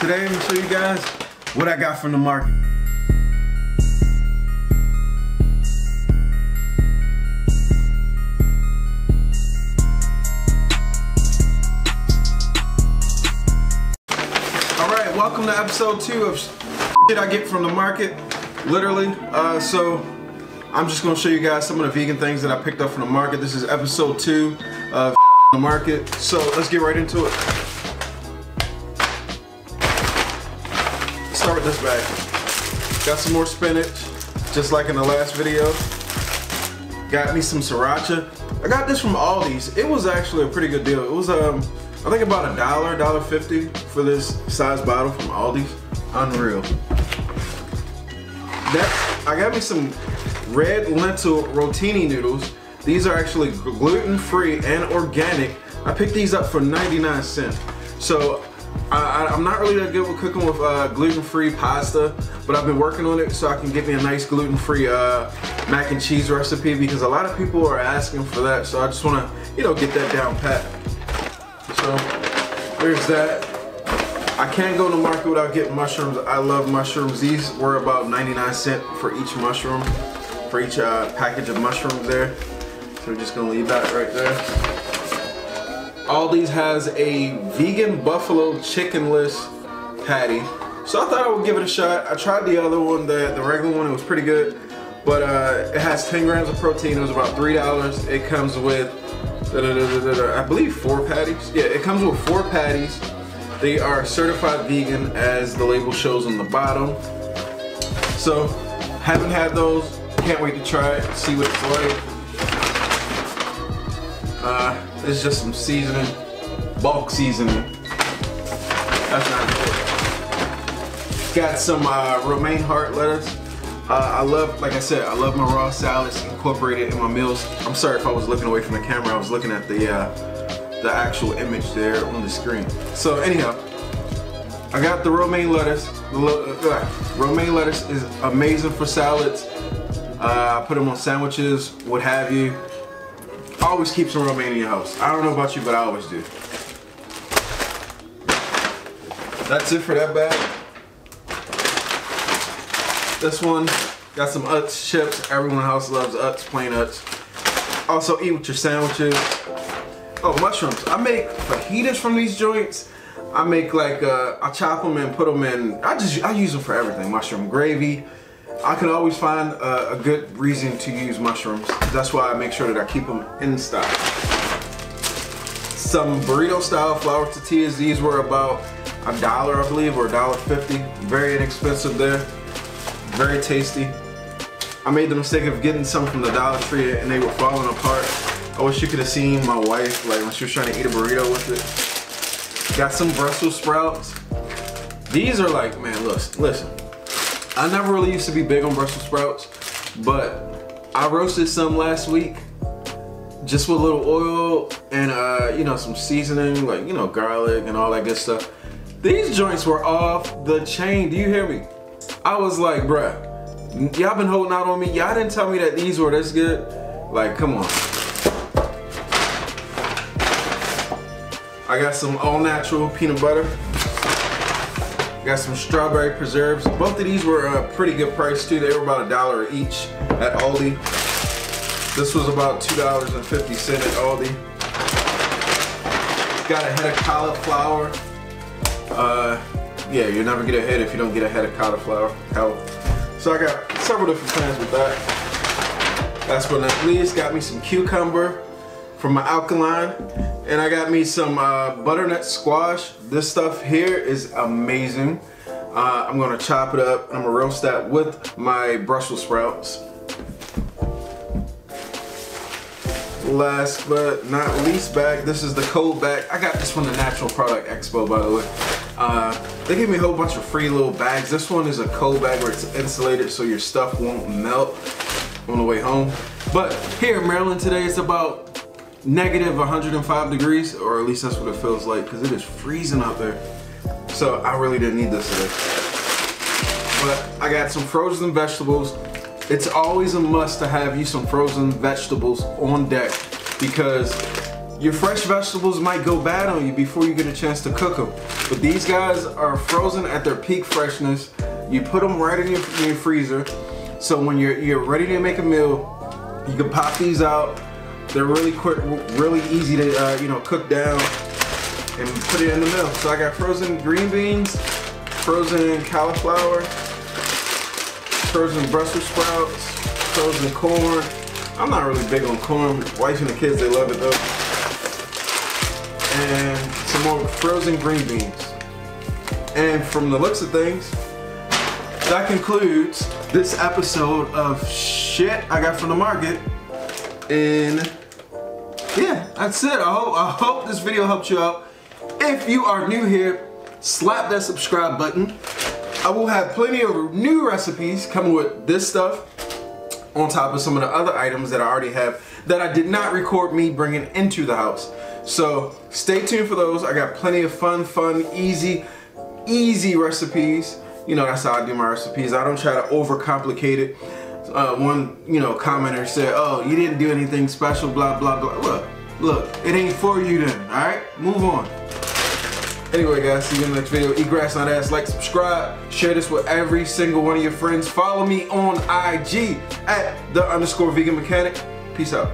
Today I'm gonna show you guys what I got from the market. Alright, welcome to episode 2 of shit I get from the market. Literally. So I'm just gonna show you guys some of the vegan things that I picked up from the market. This is episode 2 of the market. So let's get right into it. Start with this bag. Got some more spinach, just like in the last video. Got me some sriracha. I got this from Aldi's. It was actually a pretty good deal. It was I think about $1.50 for this size bottle from Aldi's. Unreal. I got me some red lentil rotini noodles. These are actually gluten-free and organic. I picked these up for 99 cents. So I'm not really that good with cooking with gluten-free pasta, but I've been working on it so I can get me a nice gluten-free mac and cheese recipe, because a lot of people are asking for that. So I just want to, get that down pat. So there's that. I can't go to the market without getting mushrooms. I love mushrooms. These were about 99 cents for each mushroom, for each package of mushrooms there. So we're just gonna leave that right there. Aldi's has a vegan buffalo chickenless patty. So I thought I would give it a shot. I tried the other one, the regular one. It was pretty good, but it has 10 grams of protein. It was about $3. It comes with, I believe 4 patties. Yeah, it comes with 4 patties. They are certified vegan, as the label shows on the bottom. So, haven't had those. Can't wait to try it, see what it's like. It's just some seasoning, bulk seasoning. That's not good. Got some romaine heart lettuce. I love, like I said, I love my raw salads incorporated in my meals. I'm sorry if I was looking away from the camera. I was looking at the actual image there on the screen. So anyhow, I got the romaine lettuce. Romaine lettuce is amazing for salads. I put them on sandwiches, what have you. Always keep some romaine in your house. I don't know about you, but I always do. That's it for that bag. This one got some Utz chips. Everyone in the house loves Utz, plain Utz. Also eat with your sandwiches. Oh, mushrooms. I make fajitas from these joints. I make like, I chop them and put them in, I use them for everything. Mushroom gravy. I can always find a good reason to use mushrooms. That's why I make sure that I keep them in stock. Some burrito style flour tortillas. These were about $1, I believe, or $1.50. Very inexpensive there. Very tasty. I made the mistake of getting some from the Dollar Tree and they were falling apart. I wish you could have seen my wife, like when she was trying to eat a burrito with it. Got some Brussels sprouts. These are like, man, listen. I never really used to be big on Brussels sprouts, but I roasted some last week, just with a little oil and some seasoning, like garlic and all that good stuff. These joints were off the chain. Do you hear me? I was like, bruh, y'all been holding out on me. Y'all didn't tell me that these were this good. Like, come on. I got some all natural peanut butter. Got some strawberry preserves. Both of these were a pretty good price too. They were about $1 each at Aldi. This was about $2.50 at Aldi. Got a head of cauliflower. Yeah, you'll never get a head if you don't get a head of cauliflower. So I got several different plans with that. Last but not least, got me some cucumber from my alkaline. And I got me some butternut squash. This stuff here is amazing. I'm gonna chop it up and I'm gonna roast that with my Brussels sprouts. Last but not least bag, this is the cold bag. I got this from the Natural Product Expo, by the way. They gave me a whole bunch of free little bags. This one is a cold bag where it's insulated so your stuff won't melt on the way home. But here in Maryland today, it's about negative 105 degrees, or at least that's what it feels like, because it is freezing out there. So I really didn't need this today. But I got some frozen vegetables. It's always a must to have you some frozen vegetables on deck, because Your fresh vegetables might go bad on you before you get a chance to cook them. But these guys are frozen at their peak freshness. You put them right in your freezer. So when you're ready to make a meal, you can pop these out. They're really quick, really easy to cook down and put it in the meal. So I got frozen green beans, frozen cauliflower, frozen Brussels sprouts, frozen corn. I'm not really big on corn. Wife and the kids, they love it though. And some more frozen green beans. And from the looks of things, that concludes this episode of shit I got from the market. And yeah, that's it. I hope this video helped you out. If you are new here, slap that subscribe button. I will have plenty of new recipes coming with this stuff on top of some of the other items that I already have that I did not record me bringing into the house. So stay tuned for those. I got plenty of fun, easy recipes. You know, that's how I do my recipes. I don't try to overcomplicate it. One, commenter said, "Oh, you didn't do anything special, blah, blah, blah." Look, it ain't for you then, all right? Move on. Anyway, guys, see you in the next video. Eat grass, not ass. Like, subscribe, share this with every single one of your friends. Follow me on IG at _vegan mechanic. Peace out.